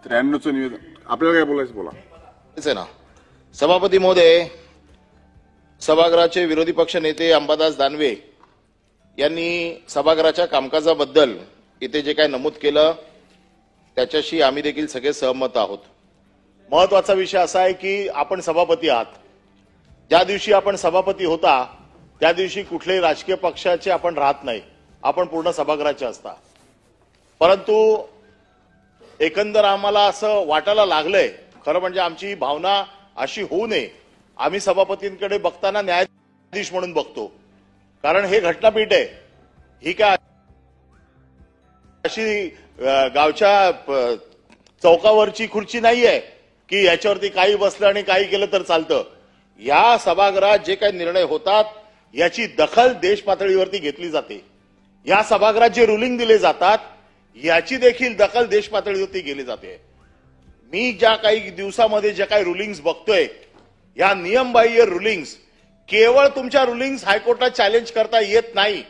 93चं निवेदन आपल्याला काय बोलायचं बोला. तेच आहे ना. सभापती महोदय, सभागृहाचे विरोधी पक्ष नेते अंबादास दानवे यांनी सभागृहाच्या कामकाजाबद्दल इथे जे काही नमूद केलं त्याच्याशी आम्ही देखील सगळे सहमत आहोत. महत्वाचा विषय असा आहे की आपण सभापती आहात. ज्या दिवशी आपण सभापती होता त्या दिवशी कुठल्याही राजकीय पक्षाचे आपण राहत नाही, आपण पूर्ण सभागृहाचे असता. परंतु एकंदर आम्हाला असं वाटायला लागलंय, खरं म्हणजे आमची भावना अशी होऊ नये, आम्ही सभापतींकडे बघताना न्यायाधीश म्हणून बघतो. कारण हे घटनापीठ आहे, ही काय अशी गावच्या चौकावरची खुर्ची नाहीये की याच्यावरती काही बसलं आणि काही केलं तर चालतं. या सभागृहात जे काही निर्णय होतात याची दखल देश पातळीवरती घेतली जाते. या सभागृहात जे रुलिंग दिले जातात याची देखील दखल देश पातळीवरती घेतली जाते. मी ज्या काही दिवसामध्ये ज्या काही रुलिंग्स बघतोय, या नियमबाह्य रुलिंग्स, केवळ तुमच्या रुलिंग्स हायकोर्टात चॅलेंज करता येत नाही.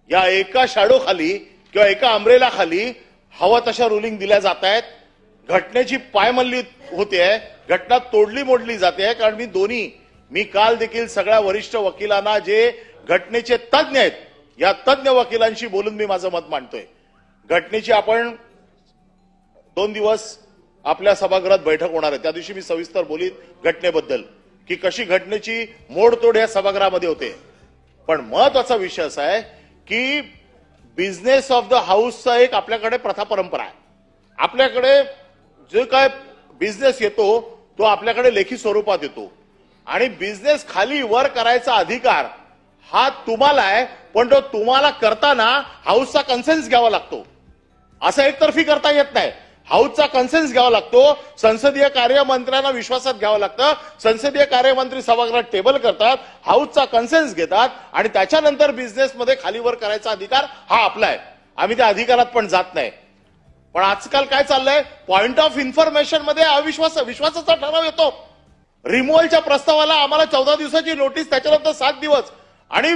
या एका शॅडो खाली किंवा एका अम्ब्रेला खाली हवा तशा रुलिंग दिल्या जात आहेत. घटनेची पायमल्ली होते, घटना तोडली मोडली जाते. कारण मी काल देखील सगळ्या वरिष्ठ वकिलांना जे घटनेचे तज्ञ आहेत या तज्ञ वकिलांशी बोलून मी माझं मत मांडतोय. घटनेची आपण 2 दिवस आपल्या सभागृहात बैठक होणार आहे, त्या दिवशी मी सविस्तर बोलीन घटनेबद्दल की कशी घटनेची मोडतोड या सभागृहामध्ये होते. पण महत्वाचा विषय असा आहे की बिझनेस ऑफ द हाऊसचा एक आपल्याकडे प्रथा परंपरा आहे. आपल्याकडे जो काय बिझनेस येतो तो आपल्याकडे लेखी स्वरूपात येतो आणि बिझनेस खाली वर करायचा अधिकार हा तुम्हाला आहे, पण तो तुम्हाला करताना हाऊसचा कन्सेन्स घ्यावा लागतो. असं एकतर्फी करता येत नाही. हाऊसचा कन्सेन्स घ्यावा लागतो. संसदीय कार्यमंत्र्यांना विश्वासात घ्यावं लागतं. संसदीय कार्यमंत्री सभागृहात टेबल करतात, हाऊसचा कन्सेन्स घेतात आणि त्याच्यानंतर बिझनेसमध्ये खालीवर करायचा अधिकार हा आपला आहे. आम्ही त्या अधिकारात पण जात नाही. पण आजकाल काय चाललंय, पॉइंट ऑफ इन्फॉर्मेशन मध्ये विश्वासाचा ठराव येतो. रिमूव्हलच्या प्रस्तावाला आम्हाला 14 दिवसाची नोटीस, त्याच्यानंतर 7 दिवस, आणि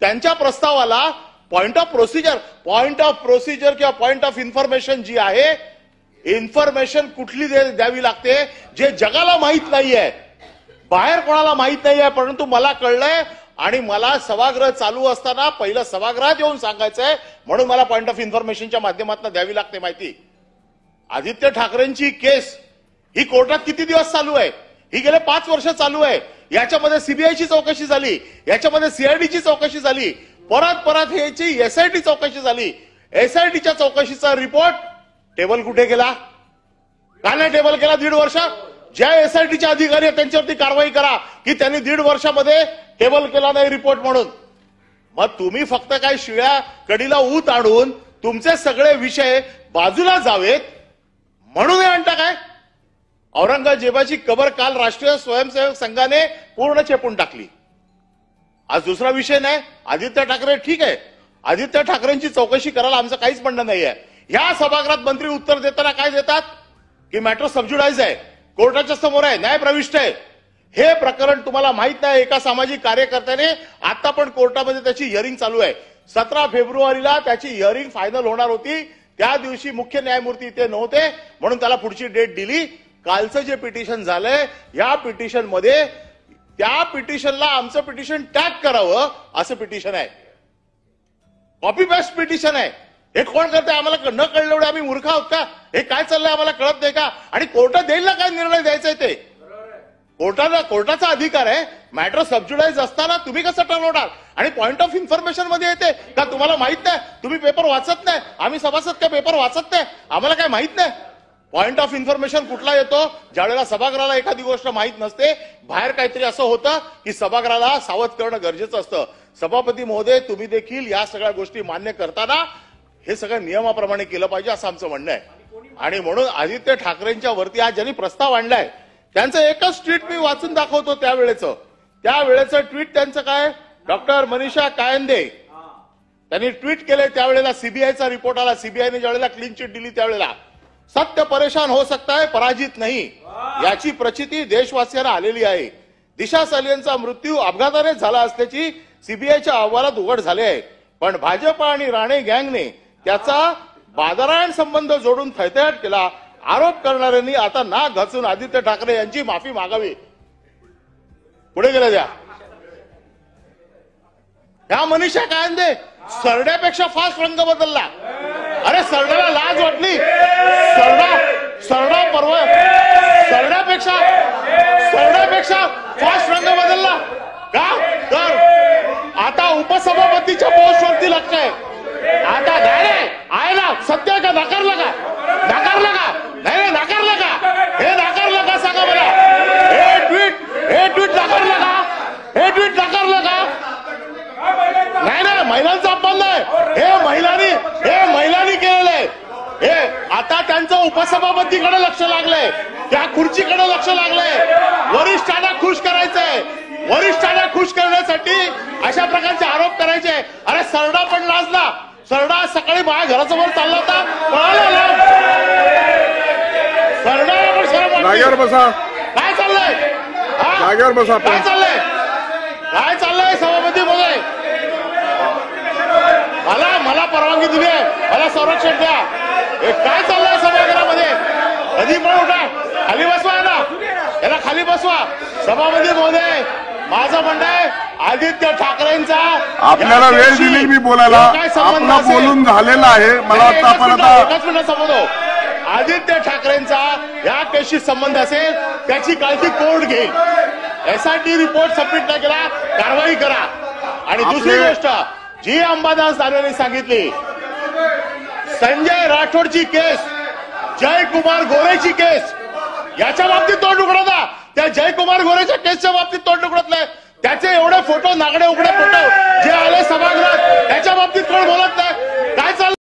त्यांच्या प्रस्तावाला पॉइंट ऑफ प्रोसिजर किंवा पॉइंट ऑफ इन्फॉर्मेशन जी आहे, इन्फॉर्मेशन कुठली द्यावी लागते जे जगाला माहित नाहीये, बाहेर कोणाला माहित नाहीये, परंतु मला कळलंय आणि मला सभागृह चालू असताना पहिलं सभागृहात येऊन सांगायचंय, म्हणून मला पॉइंट ऑफ इन्फॉर्मेशनच्या माध्यमातून द्यावी लागते माहिती. आदित्य ठाकरेंची केस ही कोर्टात किती दिवस चालू आहे? ही गेले 5 वर्ष चालू आहे. याच्यामध्ये सीबीआयची चौकशी झाली, याच्यामध्ये सीआयडीची चौकशी झाली, परत ह्याची एसआयटी चौकशी झाली. एसआयटीच्या चौकशीचा रिपोर्ट टेबल कुठे गेला? का नाही टेबल केला 1.5 वर्ष? ज्या एसआयटीचे अधिकारी आहेत त्यांच्यावरती कारवाई करा की त्यांनी 1.5 वर्षामध्ये टेबल केला नाही रिपोर्ट म्हणून. मग तुम्ही फक्त काय शिळ्या कडीला ऊत आणून तुमचे सगळे विषय बाजूला जावेत म्हणून हे म्हणता काय? औरंगजेबाची कबर काल राष्ट्रीय स्वयंसेवक संघाने पूर्ण चेपून टाकली. आज दुसरा विषय नाही. आदित्य ठाकरे ठीक आहे, आदित्य ठाकरेंची चौकशी करायला आमचं काहीच म्हणणं नाहीये. या सभागृहात मंत्री उत्तर देताना काय देतात की मॅटर सबज्युडाइज आहे, कोर्टाच्या समोर आहे, न्याय प्रविष्ट आहे. हे प्रकरण तुम्हाला माहित नाही. एका सामाजिक कार्यकर्त्याने आता पण कोर्टामध्ये त्याची हिअरिंग चालू आहे. 17 फेब्रुवारीला त्याची हिअरिंग फायनल होणार होती. त्या दिवशी मुख्य न्यायमूर्ती इथे नव्हते म्हणून त्याला पुढची डेट दिली. कालचं जे पिटिशन झालंय या पिटिशन मध्ये त्या पिटिशनला आमचं पिटिशन टॅग करावं असं पिटिशन आहे. कॉपी पेस्ट पिटिशन आहे. हे कोण करते? आम्हाला न कळलं एवढे आम्ही मूर्ख आहोत का? हे काय चाललंय आम्हाला कळत नाही का? आणि कोर्टात देईल ना काय निर्णय द्यायचा ते कोर्टाचा अधिकार आहे. मॅटर सबज्युडाइज असताना तुम्ही कसं ठरवणार? आणि पॉइंट ऑफ इन्फॉर्मेशन मध्ये येते का? तुम्हाला माहित नाही? तुम्ही पेपर वाचत नाही? आम्ही सभासद काय पेपर वाचत नाही? आम्हाला काय माहित नाही? पॉइंट ऑफ इन्फॉर्मेशन कुठला येतो? ज्यावेळेला सभागृहाला एखादी गोष्ट माहित नसते, बाहेर काहीतरी असं होतं की सभागृहाला सावध करणं गरजेचं असतं. सभापती महोदय, तुम्ही देखील या सगळ्या गोष्टी मान्य करताना हे सगळं नियमाप्रमाणे केलं पाहिजे असं आमचं म्हणणं आहे. आणि म्हणून आदित्य ठाकरेंच्या वरती आज ज्यांनी प्रस्ताव आणलाय त्यांचं एकच ट्विट मी वाचून दाखवतो. त्यावेळेचं ट्विट त्यांचं काय, डॉक्टर मनीषा कायंदे त्यांनी ट्विट केले. त्यावेळेला सीबीआयचा रिपोर्ट आला. सीबीआयने ज्यावेळेला क्लीन चिट दिली त्यावेळेला सत्य परेशान हो सकता है पराजित नाही याची प्रचिती देशवासियांना आलेली आहे. दिशा सालियनचा मृत्यू अपघाताने झाला असल्याची सीबीआयच्या अहवालात उघड झाले आहे. पण भाजप आणि राणे गँगने त्याचा बाजारायण संबंध जोडून थैथयाट केला आरोप करणाऱ्यांनी आता नाक घासून आदित्य ठाकरे यांची माफी मागावी. पुढे गेल्या त्या मनीषा कायंदे सरड्यापेक्षा फास्ट रंग बदलला. अरे सरड्याला लाज वाटली. सरडा पर्व सरड्यापेक्षा फास्ट रंग बदलला का? तर आता उपसभापतीच्या पोस्टवरती लक्ष आहे. आता नाही आहे ना, सत्य का? नाकारलं का? नाही नाकारलं का? हे नाकारलं का सांगा मला. हे ट्विट नाकारलं का? नाही महिलांचा अपमान नाही. हे महिलांनी केलेलं आहे. हे आता त्यांचं उपसभापतीकडे लक्ष लागलंय, त्या खुर्चीकडे लक्ष लागलंय. वरिष्ठांना खुश करायचंय. वरिष्ठांना खुश करण्यासाठी अशा प्रकारचे आरोप करायचे. अरे सरडा पण लाजला. सरडा सकाळी माझ्या घरासमोर चालला होता, पळाला. सरडाला पण शरम वाटली. जागेवर बसा. काय चाललंय? जागेवर बसा. काय चाललंय सभापती महोदय? मला परवानगी दिली आहे, मला संरक्षण द्या. हे काय चाललंय सभागृहामध्ये? कधी पण उठा, खाली बसवा ना, याला खाली बसवा. सभापती महोदय, माझं म्हणणं आहे आदित्य ठाकरेंचा आपल्याला वेळ दिली मी बोलायला. आपला बोलून झालेला आहे. मला वाटतं आपण आता एकच मिनिट समजतो. आदित्य ठाकरेंचा या केसशी संबंध असेल त्याची काळजी कोर्ट घेईल. एसआयटी रिपोर्ट सबमिट नाही केला, कारवाई करा. आणि दुसरी गोष्ट जी अंबादास दानवेंनी सांगितली, संजय राठोडची केस, जयकुमार गोरेची केस, याच्या बाबतीत तोंड उघडता. त्या जयकुमार गोरेच्या केसच्या बाबतीत तोंड उघडत नाही. त्याचे एवढे फोटो, नागडे उघडे फोटो जे आले सभागृहात, त्याच्या बाबतीत कोण बोलत नाही. काय चाललं?